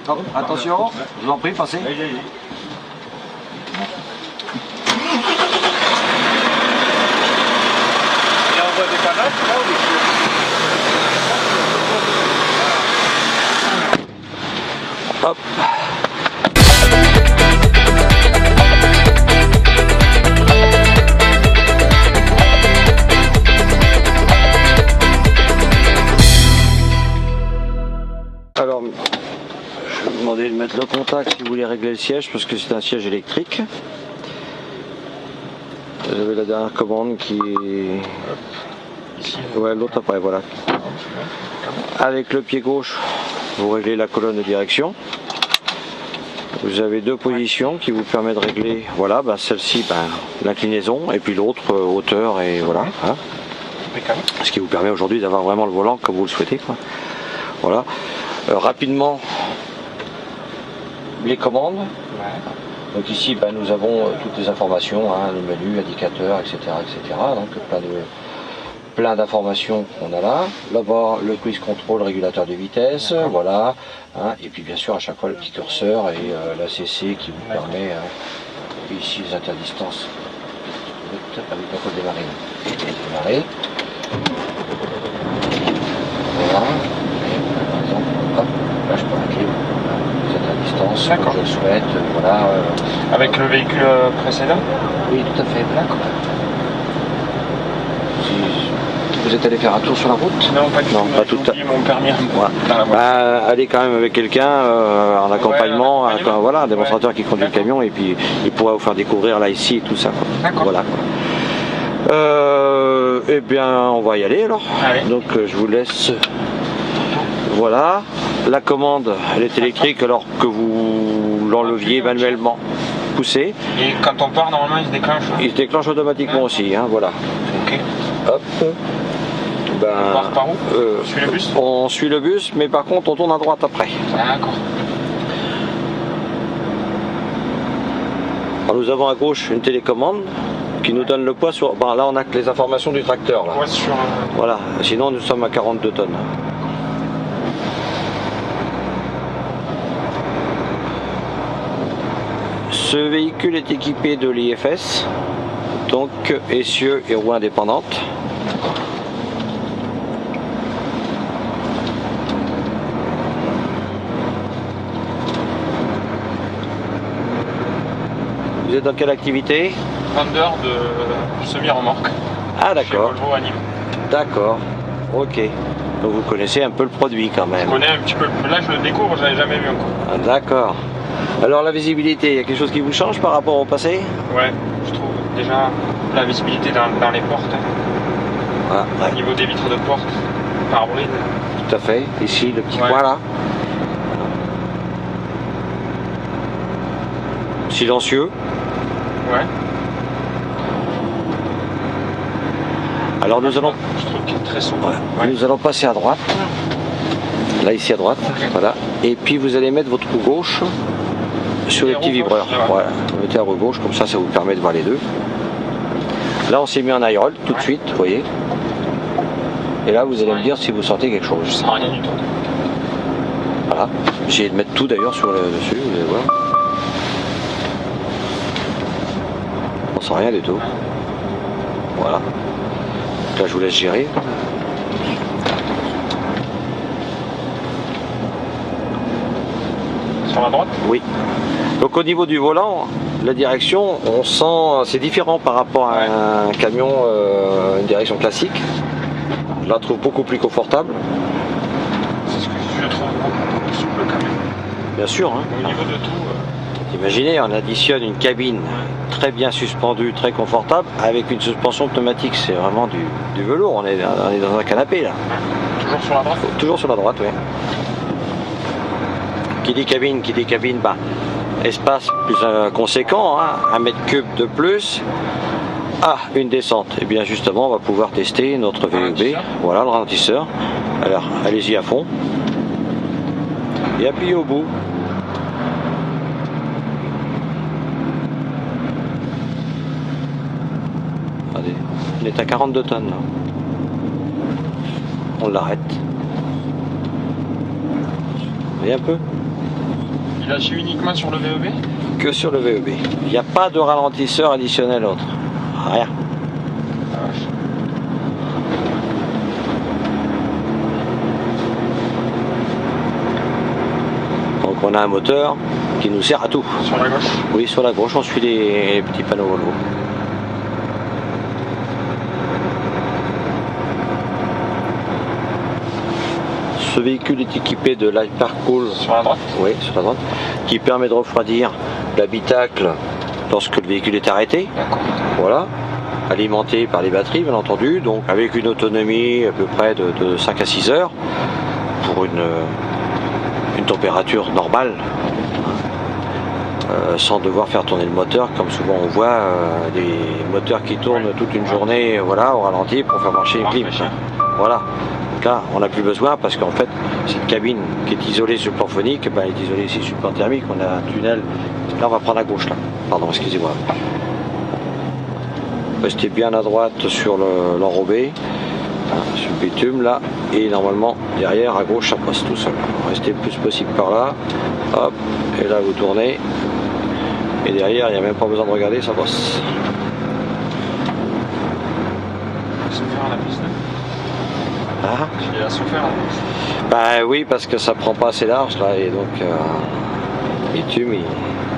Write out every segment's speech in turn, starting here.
Hop, attention, je vous en prie, passez. Hop. Alors, je vais vous demander de mettre le contact si vous voulez régler le siège, parce que c'est un siège électrique. Vous avez la dernière commande qui est... Ouais, l'autre après, voilà. Avec le pied gauche, vous réglez la colonne de direction. Vous avez deux positions qui vous permettent de régler, voilà, ben celle-ci, ben, l'inclinaison, et puis l'autre, hauteur, et voilà. Hein. Ce qui vous permet aujourd'hui d'avoir vraiment le volant comme vous le souhaitez, quoi. Voilà. Rapidement, les commandes. Donc ici, ben, nous avons toutes les informations, hein, le menu, indicateur, etc., etc. Donc plein d'informations qu'on a là. Là-bas, le cruise control, régulateur de vitesse, voilà. Hein, et puis bien sûr, à chaque fois, le petit curseur et la CC qui vous permet, et ici, les interdistances. Avec la colle démarrer. Démarrer. Voilà. Et, par exemple, hop, là, je peux régler les interdistance, comme je le souhaite, voilà. Avec le véhicule précédent? Oui, tout à fait. D'accord. Vous êtes allé faire un tour sur la route? Non, pas du tout. Pas tout à fait. Mon permis allez quand même avec quelqu'un en accompagnement, voilà, un démonstrateur qui conduit le camion, et puis il pourra vous faire découvrir là ici et tout ça. D'accord. Voilà. Eh bien, on va y aller alors. Allez. Donc je vous laisse. Voilà. La commande, elle est électrique alors que vous l'enleviez manuellement. Poussez. Et quand on part, normalement, il se déclenche? Il se déclenche automatiquement aussi, hein, voilà. Ok. Hop. Ben, on part par où? On suit le bus? On suit le bus, mais par contre, on tourne à droite après. D'accord. Alors, nous avons à gauche une télécommande qui nous donne le poids sur... Bon, là, on a que les informations du tracteur. Là. Ouais, sur... Voilà, sinon, nous sommes à 42 tonnes. Ce véhicule est équipé de l'IFS, donc essieux et roues indépendantes. Vous êtes dans quelle activité? Vendeur de semi-remorque. Ah d'accord. Chez Volvo à Nîmes. D'accord, ok. Donc vous connaissez un peu le produit quand même. Je connais un petit peu, là je le découvre, je l'avais jamais vu encore. Ah, d'accord. Alors la visibilité, il y a quelque chose qui vous change par rapport au passé? Ouais, je trouve déjà la visibilité dans les portes. Ah, ouais. Au niveau des vitres de porte, pare-brise. Tout à fait, ici le petit point là. Silencieux. Ouais. Alors nous allons... Je trouve qu'il est très sombre. Ouais. Nous allons passer à droite. Là ici à droite, voilà. Et puis vous allez mettre votre roue gauche sur les petits vibreurs. Voilà. Vous mettez la roue gauche, comme ça vous permet de voir les deux. Là on s'est mis en high roll tout de suite, vous voyez. Et là vous allez me dire si vous sentez quelque chose. Je sens rien du tout. Voilà. J'ai de mettre tout d'ailleurs sur le dessus, vous allez voir. On sent rien du tout. Voilà. Donc là je vous laisse gérer. Sur la droite? Oui. Donc au niveau du volant, la direction, on sent, c'est différent par rapport à un camion, une direction classique. Je la trouve beaucoup plus confortable. C'est ce que je trouve beaucoup plus souple quand même. Bien sûr. Hein. Au niveau de tout. Imaginez, on additionne une cabine très bien suspendue, très confortable, avec une suspension pneumatique. C'est vraiment du velours. On est dans un canapé là. Toujours sur la droite? Toujours sur la droite, oui. Qui dit cabine, bah, espace plus conséquent, hein, 1 mètre cube de plus. Ah, une descente. Et bien justement, on va pouvoir tester notre VUB. Voilà le ralentisseur. Alors, allez-y à fond. Et appuyez au bout. Regardez, on est à 42 tonnes là. On l'arrête. Vous voyez un peu? Il agit uniquement sur le VEB? Que sur le VEB. Il n'y a pas de ralentisseur additionnel autre. Rien. Donc on a un moteur qui nous sert à tout. Sur la gauche? Oui, sur la gauche, on suit les petits panneaux Volvo. Ce véhicule est équipé de l'Hypercool. Sur la droite? Oui, sur la droite. Qui permet de refroidir l'habitacle lorsque le véhicule est arrêté. D'accord. Voilà. Alimenté par les batteries, bien entendu. Donc avec une autonomie à peu près de 5 à 6 heures pour une température normale. Sans devoir faire tourner le moteur, comme souvent on voit des moteurs qui tournent toute une journée, voilà, au ralenti pour faire marcher une clim. Voilà. Donc là, on n'a plus besoin parce qu'en fait, cette cabine qui est isolée sur le plan phonique, ben, elle est isolée ici sur le plan thermique. On a un tunnel. Là, on va prendre à gauche là. Pardon, excusez-moi. Restez bien à droite sur l'enrobé, sur le bitume là, et normalement derrière à gauche ça passe tout seul. Restez le plus possible par là. Hop, et là vous tournez. Et derrière, il n'y a même pas besoin de regarder, ça passe. Souffert la piste. Ah. Il a souffert la piste. Bah oui, parce que ça prend pas assez large là, et donc le bitume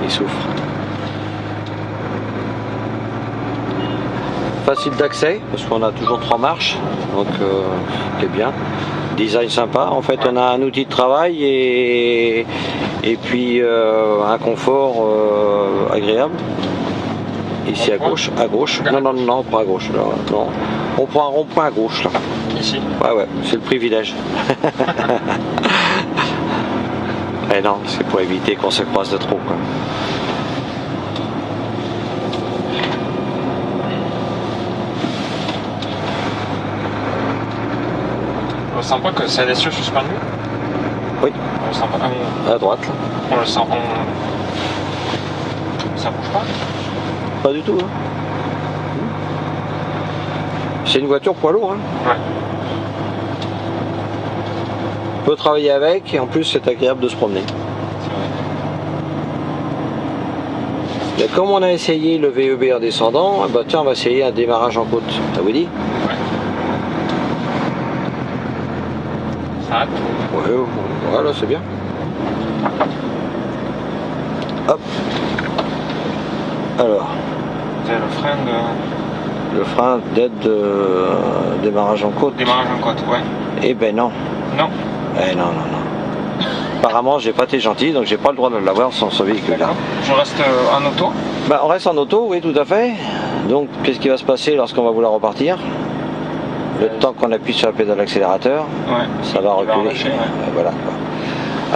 il souffre. Facile d'accès, parce qu'on a toujours 3 marches, donc c'est bien. Design sympa, en fait on a un outil de travail et puis un confort agréable. Ici à gauche, non, pas à gauche, là, non. On prend un rond-point à gauche là. Ici? Ouais, c'est le privilège. Et non, c'est pour éviter qu'on se croise de trop, quoi. On sent pas que c'est l'essieu suspendu? Oui. On sent pas. À droite là. On le sent. Ça bouge pas? Pas du tout. Hein. C'est une voiture poids lourd. Hein. Ouais. On peut travailler avec et en plus c'est agréable de se promener. Mais comme on a essayé le VEB en descendant, bah tiens, on va essayer un démarrage en côte. Ça vous dit? Ouais. Ça arrête? Ouais, voilà, c'est bien. Hop. Alors. C'est le frein de. Le frein d'aide de démarrage en côte. Démarrage en côte, ouais. Eh ben non. Non. Eh non. Apparemment, j'ai pas été gentil, donc j'ai pas le droit de l'avoir sans ce véhicule-là. Je reste en auto? Bah, on reste en auto, oui, tout à fait. Donc, qu'est-ce qui va se passer lorsqu'on va vouloir repartir? Le temps qu'on appuie sur la pédale d'accélérateur, ouais. Ça va reculer. Relâcher, ouais. Voilà.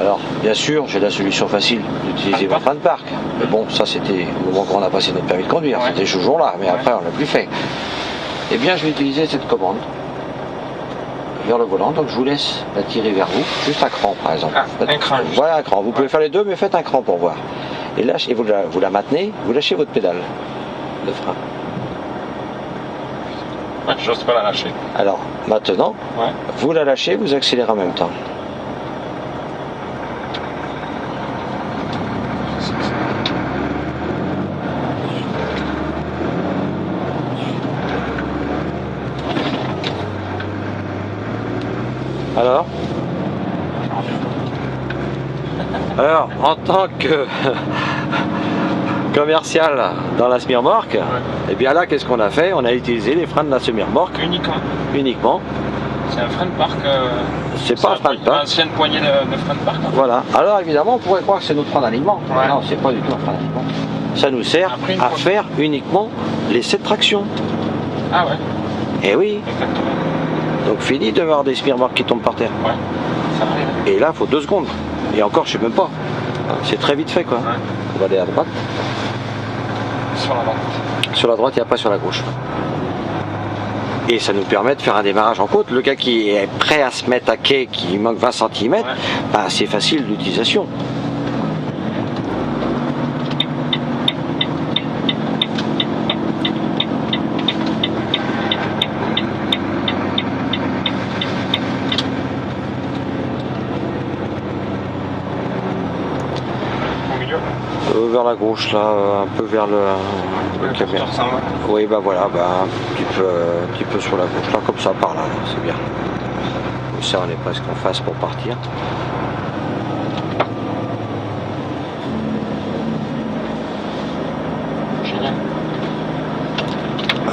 Alors, bien sûr, j'ai la solution facile d'utiliser votre frein de parc. Mais bon, ça c'était au moment qu'on a passé notre permis de conduire, ouais. C'était ce jour-là, mais après on l'a plus fait. Eh bien, je vais utiliser cette commande vers le volant, donc je vous laisse la tirer vers vous, juste un cran par exemple. Ah, un cran. Voilà un cran, vous pouvez faire les deux, mais faites un cran pour voir. Et là, vous la maintenez, vous lâchez votre pédale de frein. Ouais, j'ose pas la lâcher. Alors, maintenant, ouais. Vous la lâchez, vous accélérez en même temps. Alors, en tant que commercial dans la semi-remorque, et bien là, qu'est-ce qu'on a fait? On a utilisé les freins de la semi-remorque. Uniquement. C'est un frein de parc. C'est pas un frein de parc. Une ancienne poignée de frein de parc. Voilà. Alors évidemment, on pourrait croire que c'est notre frein d'alignement. Ouais. Non, c'est pas du tout un frein d'alignement. Ça nous sert à faire uniquement l'essai de traction. Ah ouais. Eh oui. Exactement. Donc fini de voir des semi-remorques qui tombent par terre. Ouais. Ça arrive. Et là, il faut 2 secondes. Et encore, je sais même pas. C'est très vite fait, quoi. Ouais. On va aller à droite. Sur la droite. Sur la droite, il n'y a pas sur la gauche. Et ça nous permet de faire un démarrage en côte. Le gars qui est prêt à se mettre à quai, qui manque 20 cm, ouais. Bah, c'est facile d'utilisation. vers la gauche là, un peu vers le caméra. Oui, bah voilà, bah, un petit peu sur la gauche là, comme ça, par là, c'est bien. Ça, on est presque en face pour partir. Génial.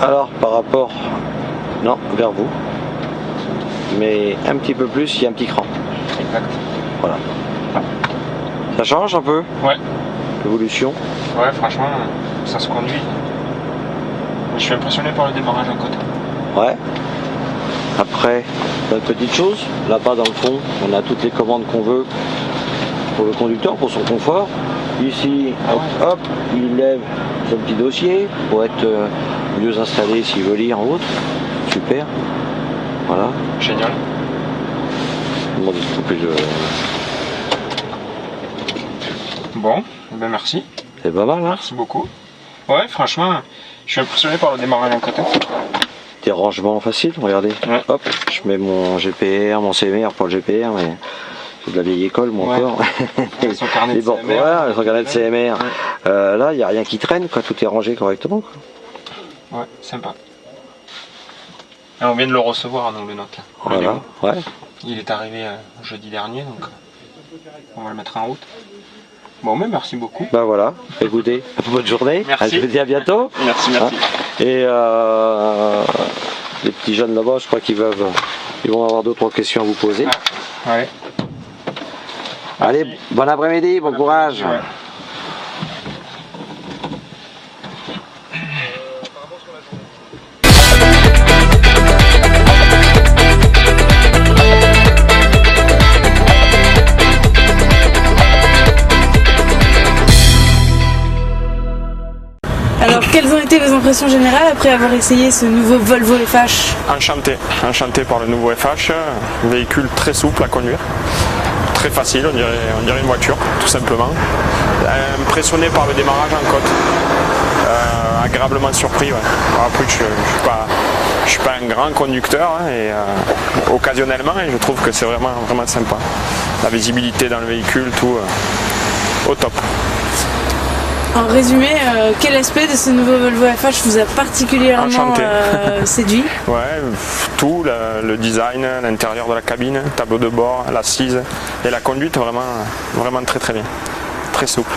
Alors, par rapport, non, vers vous, mais un petit peu plus, il y a un petit cran. Exact. Voilà. Ça change un peu? Ouais. L'évolution? Ouais, franchement, ça se conduit. Je suis impressionné par le démarrage en côte. Ouais. Après, une petite chose, là-bas dans le fond, on a toutes les commandes qu'on veut pour le conducteur, pour son confort. Ici, hop, hop, il lève son petit dossier pour être mieux installé s'il veut lire en autre. Super. Voilà. Génial. Bon, beaucoup plus de... Bon, ben merci. C'est pas mal, hein? Merci beaucoup. Ouais, franchement, je suis impressionné par le démarrage en côte. Des rangements faciles, regardez. Ouais. Hop, je mets mon GPR, mon CMR pour le GPR, mais c'est de la vieille école, moi encore. Ouais, son carnet de CMR. Voilà, son carnet de CMR. Ouais. Là, il n'y a rien qui traîne, quoi. Tout est rangé correctement, quoi. Ouais, sympa. Et on vient de le recevoir, nous, le nôtre. Là. Voilà, ouais. Il est arrivé jeudi dernier, donc on va le mettre en route. Bon, mais merci beaucoup. Ben voilà, écoutez, bonne journée. Merci. Je vous dis à bientôt. Merci. Et les petits jeunes là-bas, je crois qu'ils vont avoir 2-3 questions à vous poser. Ah, ouais. Allez, bon après-midi, bon courage. Ouais. Alors, quelles ont été vos impressions générales après avoir essayé ce nouveau Volvo FH? Enchanté par le nouveau FH, un véhicule très souple à conduire, très facile, on dirait une voiture, tout simplement. Impressionné par le démarrage en côte, agréablement surpris. Ouais. Après, je suis pas un grand conducteur, hein, et occasionnellement, et je trouve que c'est vraiment sympa. La visibilité dans le véhicule, tout au top. En résumé, quel aspect de ce nouveau Volvo FH vous a particulièrement séduit? Ouais, tout, le design, l'intérieur de la cabine, tableau de bord, l'assise et la conduite, vraiment très bien. Très souple.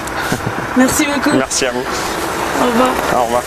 Merci beaucoup. Merci à vous. Au revoir. Au revoir.